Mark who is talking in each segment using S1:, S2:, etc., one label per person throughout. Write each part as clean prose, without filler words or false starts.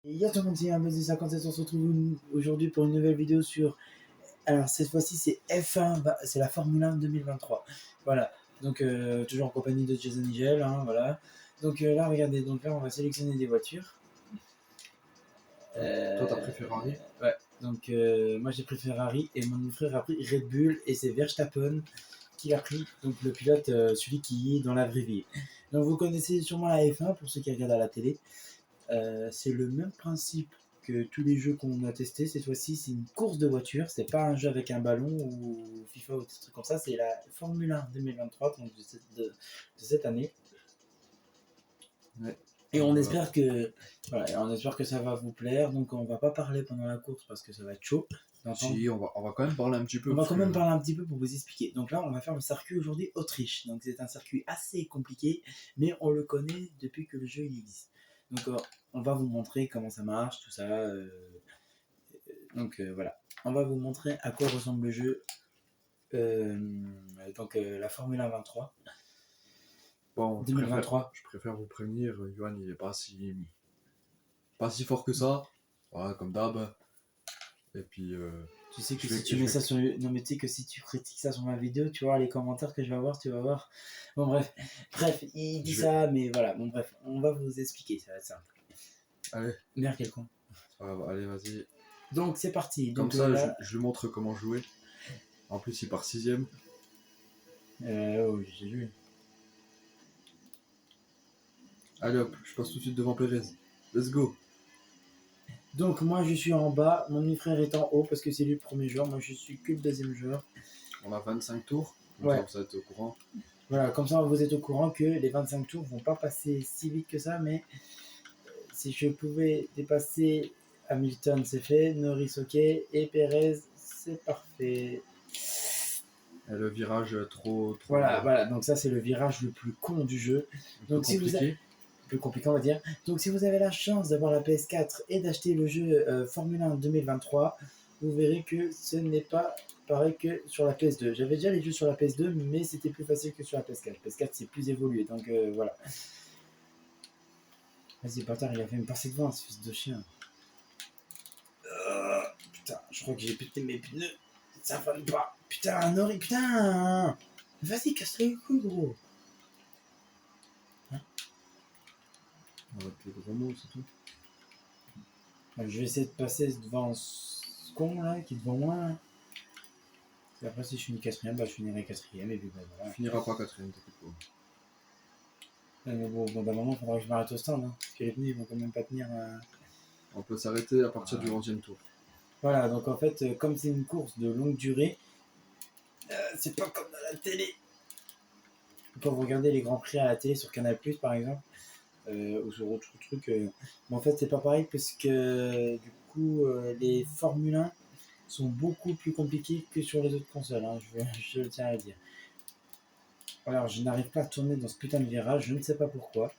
S1: Et yo tout le monde, c'est Buzzy57, on se retrouve aujourd'hui pour une nouvelle vidéo sur... Alors cette fois-ci c'est F1, c'est la Formule 1 2023. Voilà, donc toujours en compagnie de Jason Nigel, hein, voilà. Donc là regardez, donc là on va sélectionner des voitures.
S2: Toi t'as pris Ferrari?
S1: Ouais, donc moi j'ai pris Ferrari et mon frère a pris Red Bull et c'est Verstappen qui a pris, donc le pilote, celui qui est dans la vraie vie. Donc vous connaissez sûrement la F1 pour ceux qui regardent à la télé. C'est le même principe que tous les jeux qu'on a testés. Cette fois-ci, c'est une course de voiture. C'est pas un jeu avec un ballon ou FIFA ou des trucs comme ça. C'est la Formule 1 2023, donc de cette année.
S2: Ouais.
S1: Et on espère que, voilà, on espère que ça va vous plaire. Donc on va pas parler pendant la course parce que ça va être chaud.
S2: Si, on va quand même parler un petit peu.
S1: On va quand même parler un petit peu pour vous expliquer. Donc là, on va faire le circuit aujourd'hui Autriche. Donc c'est un circuit assez compliqué, mais on le connaît depuis que le jeu il existe. Donc on va vous montrer comment ça marche, tout ça. Donc voilà, on va vous montrer à quoi ressemble le jeu. Donc la Formule 1 23.
S2: Bon,
S1: 2023.
S2: je préfère vous prévenir, Johan il est pas si fort que ça. Voilà, comme d'hab. Et puis
S1: Tu sais que si tu mets ça sur... Non mais tu sais que si tu critiques ça sur ma vidéo, tu vois les commentaires que je vais avoir, tu vas voir. Bon bref, il dit ça, mais voilà, bon bref, on va vous expliquer, ça va être simple.
S2: Allez.
S1: Merde, quel con.
S2: Allez, vas-y.
S1: Donc c'est parti.
S2: Comme
S1: donc,
S2: ça, là... je lui montre comment jouer. En plus, il part 6ème.
S1: Oui, j'ai vu.
S2: Allez hop, je passe tout de suite devant Pérez. Let's go.
S1: Donc moi je suis en bas, mon demi-frère est en haut parce que c'est lui le premier joueur, moi je suis que le deuxième joueur.
S2: On a 25 tours,
S1: ouais.
S2: Ça, vous êtes au courant.
S1: Voilà, comme ça vous êtes au courant que les 25 tours vont pas passer si vite que ça, mais si je pouvais dépasser Hamilton, c'est fait, Norris ok, et Perez, c'est parfait.
S2: Et le virage trop
S1: voilà, donc ça c'est le virage le plus con du jeu. Donc si vous avez... plus compliqué on va dire. Donc si vous avez la chance d'avoir la PS4 et d'acheter le jeu Formule 1 2023, vous verrez que ce n'est pas pareil que sur la PS2. J'avais déjà les jeux sur la PS2, mais c'était plus facile que sur la PS4. PS4 c'est plus évolué, donc voilà. Vas-y, bâtard, il a fait me passer devant, ce fils de chien. Putain, je crois que j'ai pété mes pneus. Ça va pas. Putain, Nori, putain. Vas-y, casse les couilles, gros.
S2: Hein? Avec les gros mots, c'est tout.
S1: Je vais essayer de passer devant ce con là, qui est devant moi. Là. Et après, si je finis quatrième, bah je finirai quatrième. Et puis bah voilà.
S2: Tu finiras pas quatrième, t'inquiète pas.
S1: Mais bon, d'un moment, il faudra que je m'arrête au stand. Hein, parce que les pneus, ils vont quand même pas tenir.
S2: On peut s'arrêter à partir du 11e tour.
S1: Voilà, donc en fait, comme c'est une course de longue durée, c'est pas comme dans la télé. Quand vous regardez les grands prix à la télé sur Canal+, par exemple, ou sur autre truc, mais en fait, c'est pas pareil parce que du coup, les Formule 1 sont beaucoup plus compliqués que sur les autres consoles. Hein, je le tiens à le dire. Alors, je n'arrive pas à tourner dans ce putain de virage, je ne sais pas pourquoi.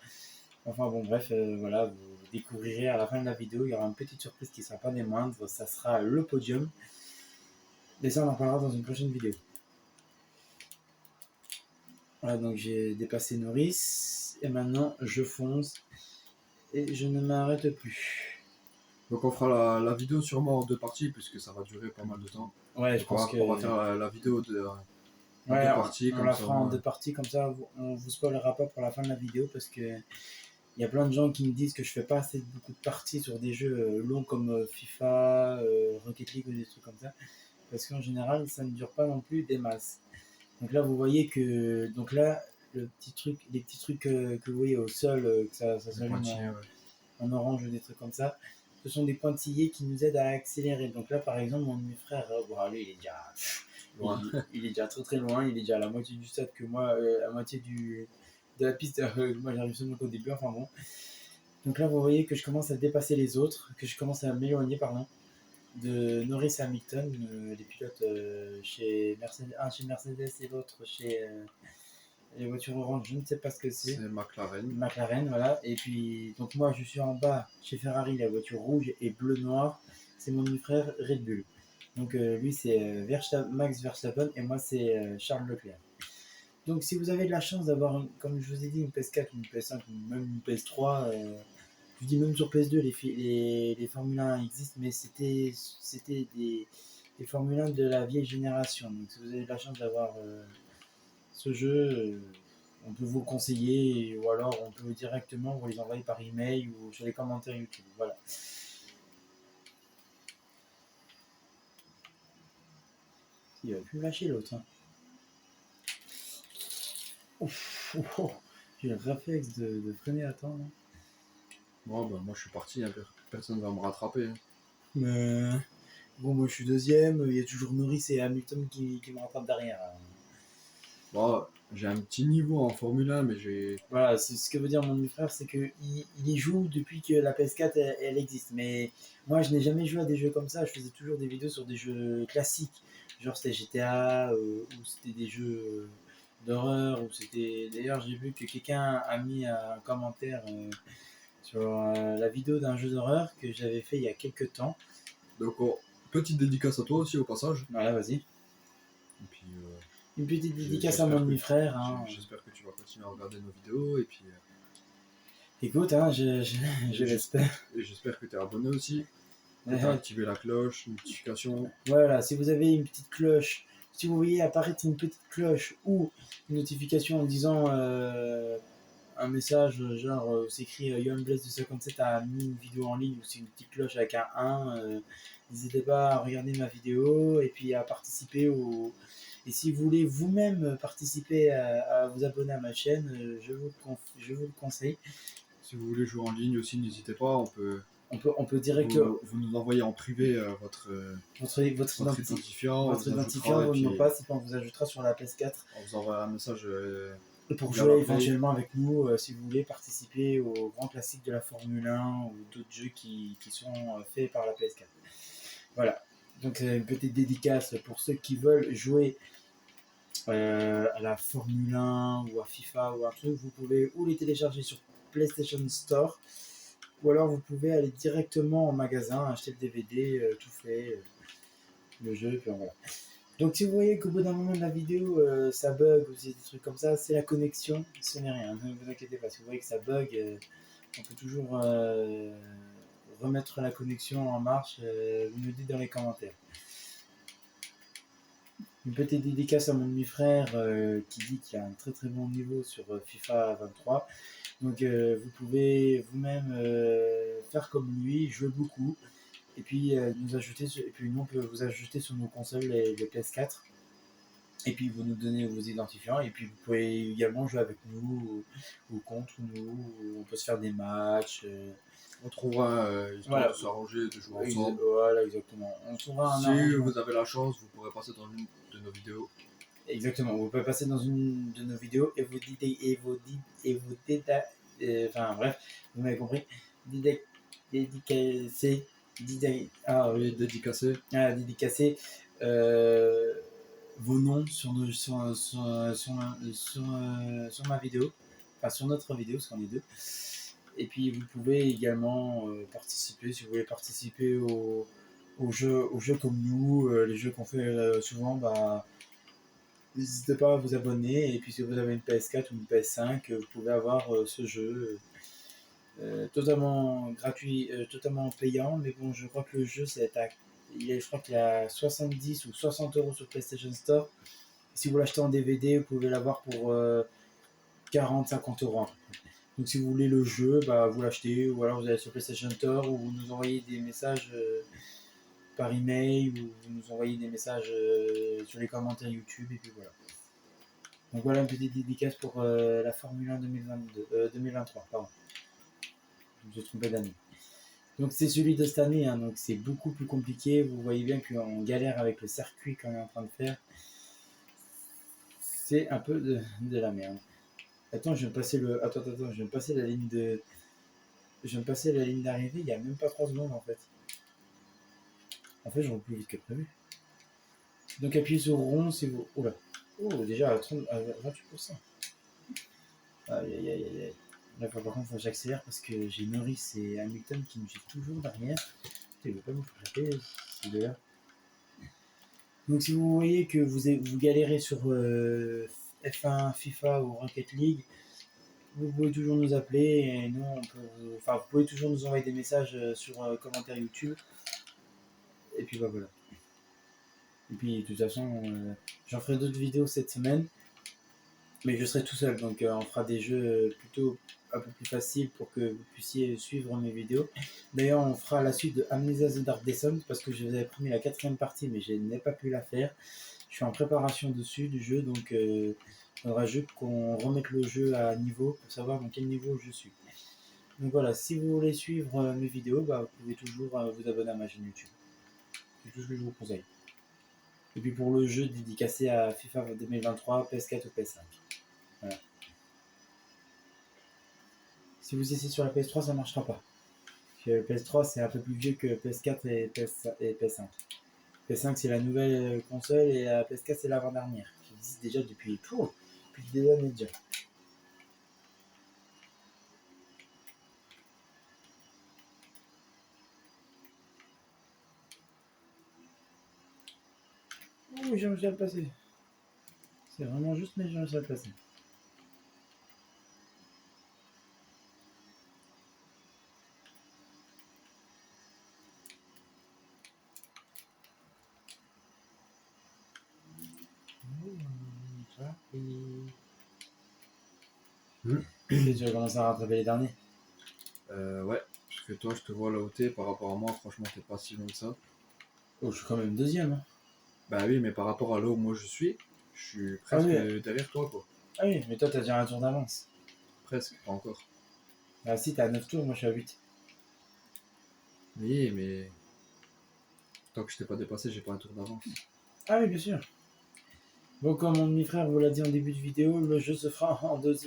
S1: Enfin bon, bref, voilà, vous découvrirez à la fin de la vidéo, il y aura une petite surprise qui ne sera pas des moindres, ça sera le podium. Mais ça, on en parlera dans une prochaine vidéo. Voilà, donc j'ai dépassé Norris, et maintenant je fonce, et je ne m'arrête plus.
S2: Donc on fera la vidéo sûrement en 2 parties, puisque ça va durer pas mal de temps.
S1: Ouais, je pense
S2: on va faire la vidéo de... en 2 parties,
S1: on la fera en 2 parties, comme ça on vous spoilera pas pour la fin de la vidéo, parce que il y a plein de gens qui me disent que je fais pas assez beaucoup de parties sur des jeux longs comme FIFA, Rocket League ou des trucs comme ça. Parce qu'en général, ça ne dure pas non plus des masses. Donc là, vous voyez que... Donc là, les petits trucs que vous voyez au sol, que ça s'allume en orange ou des trucs comme ça, ce sont des pointillés qui nous aident à accélérer. Donc là, par exemple, mon frère, lui, il est déjà... loin. Il est déjà très très loin, il est déjà à la moitié du stade que moi, à la moitié de la piste, moi j'arrive seulement qu'au début, enfin bon. Donc là, vous voyez que je commence à dépasser les autres, que je commence à m'éloigner, pardon, de Norris et Hamilton, les pilotes chez Mercedes, un chez Mercedes et l'autre chez les voitures orange, je ne sais pas ce que c'est.
S2: C'est McLaren.
S1: McLaren, voilà. Et puis, donc moi, je suis en bas chez Ferrari, la voiture rouge et bleu-noir. C'est mon frère Red Bull. Donc lui, c'est Max Verstappen et moi, c'est Charles Leclerc. Donc si vous avez de la chance d'avoir, comme je vous ai dit, une PS4, une PS5 ou même une PS3, Je dis même sur PS2, les Formule 1 existent, mais c'était des Formule 1 de la vieille génération. Donc si vous avez la chance d'avoir ce jeu, on peut vous le conseiller, ou alors on peut directement vous les envoyer par email ou sur les commentaires YouTube. Voilà. Il va plus me lâcher l'autre. Hein. Ouf, ouf, ouf. J'ai le réflexe de freiner à temps.
S2: Bon, bah, moi je suis parti, hein, personne ne va me rattraper. Hein.
S1: Mais bon, moi je suis deuxième, il y a toujours Norris et Hamilton qui me rattrapent derrière.
S2: Bon, j'ai un petit niveau en Formule 1, mais j'ai.
S1: Voilà, c'est ce que veut dire mon demi-frère, c'est qu'il il y joue depuis que la PS4 elle existe. Mais moi je n'ai jamais joué à des jeux comme ça, je faisais toujours des vidéos sur des jeux classiques. Genre c'était GTA, ou c'était des jeux d'horreur, ou c'était. D'ailleurs j'ai vu que quelqu'un a mis un commentaire sur la vidéo d'un jeu d'horreur que j'avais fait il y a quelques temps.
S2: Donc, petite dédicace à toi aussi au passage.
S1: Voilà, vas-y.
S2: Et puis,
S1: Une petite dédicace à mon demi-frère. Hein.
S2: J'espère que tu vas continuer à regarder nos vidéos. Et puis,
S1: écoute, hein, je l'espère.
S2: Et j'espère que tu es abonné aussi. Tu as activé la cloche, notification.
S1: Voilà, si vous avez une petite cloche, si vous voyez apparaître une petite cloche ou une notification en disant un message genre c'est écrit Young Blaze 257 a mis une vidéo en ligne ou c'est une petite cloche avec un 1, n'hésitez pas à regarder ma vidéo et puis à participer au. Et si vous voulez vous-même participer à vous abonner à ma chaîne, je vous le conseille.
S2: Si vous voulez jouer en ligne aussi, n'hésitez pas,
S1: on peut directement.
S2: Vous nous envoyez en privé votre identifiant,
S1: votre mot de passe, et puis on vous ajoutera sur la PS4.
S2: On vous envoie un message.
S1: Et pour jouer éventuellement avec nous, si vous voulez participer aux grands classiques de la Formule 1 ou d'autres jeux qui sont faits par la PS4. Voilà. Donc une petite dédicace pour ceux qui veulent jouer à la Formule 1 ou à FIFA ou un truc. Vous pouvez ou les télécharger sur PlayStation Store, ou alors vous pouvez aller directement en magasin, acheter le DVD, tout fait, le jeu, puis voilà. Donc si vous voyez qu'au bout d'un moment de la vidéo, ça bug ou c'est des trucs comme ça, c'est la connexion, ce n'est rien, ne vous inquiétez pas. Si vous voyez que ça bug, on peut toujours remettre la connexion en marche, vous nous dites dans les commentaires. Une petite dédicace à mon demi-frère qui dit qu'il a un très très bon niveau sur FIFA 23. Donc vous pouvez vous-même faire comme lui, jouer beaucoup, et puis nous ajouter, et puis nous on peut vous ajouter sur nos consoles les PS4, et puis vous nous donnez vos identifiants, et puis vous pouvez également jouer avec nous ou contre nous, on peut se faire des matchs.
S2: On trouvera histoire de s'arranger, de jouer ensemble.
S1: Voilà, exactement. On trouvera
S2: si vous avez la chance, vous pourrez passer dans une de nos vidéos.
S1: Exactement, vous pouvez passer dans une de nos vidéos et vous enfin bref, vous m'avez compris. Dédicacer vos noms sur ma vidéo, enfin sur notre vidéo, parce qu'on est deux. Et puis vous pouvez également participer, si vous voulez participer aux jeux comme nous, les jeux qu'on fait souvent, bah n'hésitez pas à vous abonner. Et puis si vous avez une PS4 ou une PS5, vous pouvez avoir ce jeu totalement gratuit, totalement payant. Mais bon, je crois que le jeu, je crois qu'il a 70 ou 60 € sur PlayStation Store. Si vous l'achetez en DVD, vous pouvez l'avoir pour 40-50 €. Donc si vous voulez le jeu, bah, vous l'achetez, ou alors vous allez sur PlayStation Store, ou vous nous envoyez des messages par email, ou vous nous envoyez des messages sur les commentaires YouTube, et puis voilà. Donc voilà une petite dédicace pour la Formule 1 2023, pardon. Je me suis trompé d'année. Donc c'est celui de cette année, hein, donc c'est beaucoup plus compliqué. Vous voyez bien qu'on galère avec le circuit qu'on est en train de faire. C'est un peu de la merde. Attends, je viens de passer je viens de passer la ligne de. Je viens de passer la ligne d'arrivée, il n'y a même pas 3 secondes en fait. En fait, je roule plus vite que prévu. Donc appuyez sur rond si vous. Oula. Oh, déjà à 28%. Aïe aïe aïe aïe. Là, par contre, il faut que j'accélère parce que j'ai Norris et Hamilton qui me suivent toujours derrière. Il ne veut pas vous frapper, ces deux-là. Donc si vous voyez que vous galérez sur F1, FIFA ou Rocket League, vous pouvez toujours nous appeler et nous, enfin, vous pouvez toujours nous envoyer des messages sur commentaire YouTube. Et puis bah, voilà. Et puis de toute façon, j'en ferai d'autres vidéos cette semaine. Mais je serai tout seul, donc on fera des jeux plutôt un peu plus faciles pour que vous puissiez suivre mes vidéos. D'ailleurs, on fera la suite de Amnesia The Dark Descent parce que je vous avais promis la 4ème partie, mais je n'ai pas pu la faire. Je suis en préparation dessus du jeu, donc il faudra juste qu'on remette le jeu à niveau pour savoir dans quel niveau je suis. Donc voilà, si vous voulez suivre mes vidéos, bah, vous pouvez toujours vous abonner à ma chaîne YouTube. C'est tout ce que je vous conseille. Et puis pour le jeu dédicacé à FIFA 2023, PS4 ou PS5. Voilà. Si vous essayez sur la PS3, ça ne marchera pas. Le PS3 c'est un peu plus vieux que PS4 et PS5. PS5 c'est la nouvelle console et la PS4 c'est l'avant-dernière, qui existe déjà depuis des années déjà. Ouh, j'ai réussi à le passer. C'est vraiment juste, mais j'ai réussi à le passer. Et tu vas commencer à rattraper les derniers.
S2: Ouais, parce que toi, je te vois là où t'es par rapport à moi, franchement, t'es pas si loin que ça.
S1: Oh, je suis quand même deuxième. Hein.
S2: Bah oui, mais par rapport à là où moi je suis presque derrière toi, quoi.
S1: Ah oui, mais toi t'as déjà un tour d'avance.
S2: Presque, pas encore.
S1: Ah si, t'es à 9 tours, moi je suis à 8.
S2: Oui, mais tant que je t'ai pas dépassé, j'ai pas un tour d'avance.
S1: Ah oui, bien sûr. Bon, comme mon demi-frère vous l'a dit en début de vidéo, le jeu se fera en deux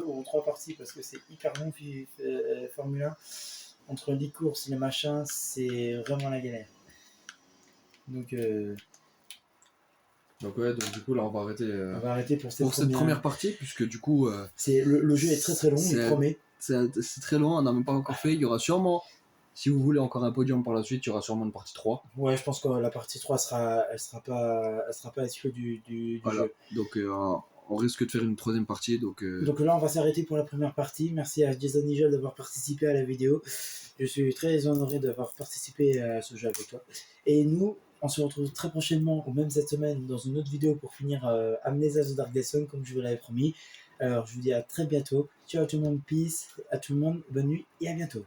S1: ou en 3 parties parce que c'est hyper long, Formule 1. Entre les courses, les machins, c'est vraiment la galère. Donc
S2: ouais, donc du coup là on va arrêter
S1: pour
S2: cette première partie, puisque du coup
S1: le jeu est très très long, il promet.
S2: C'est très long, on n'a même pas encore fait. Il y aura sûrement, si vous voulez encore un podium par la suite, il y aura sûrement une partie 3.
S1: Ouais, je pense que la partie 3 sera pas exclue du
S2: Voilà.
S1: jeu.
S2: Donc on risque de faire une 3ème partie. Donc
S1: là on va s'arrêter pour la première partie. Merci à Jason Nigel d'avoir participé à la vidéo. Je suis très honoré d'avoir participé à ce jeu avec toi. Et nous, on se retrouve très prochainement, ou même cette semaine, dans une autre vidéo pour finir Amnesia The Dark Descent, comme je vous l'avais promis. Alors, je vous dis à très bientôt. Ciao à tout le monde, peace, à tout le monde, bonne nuit et à bientôt.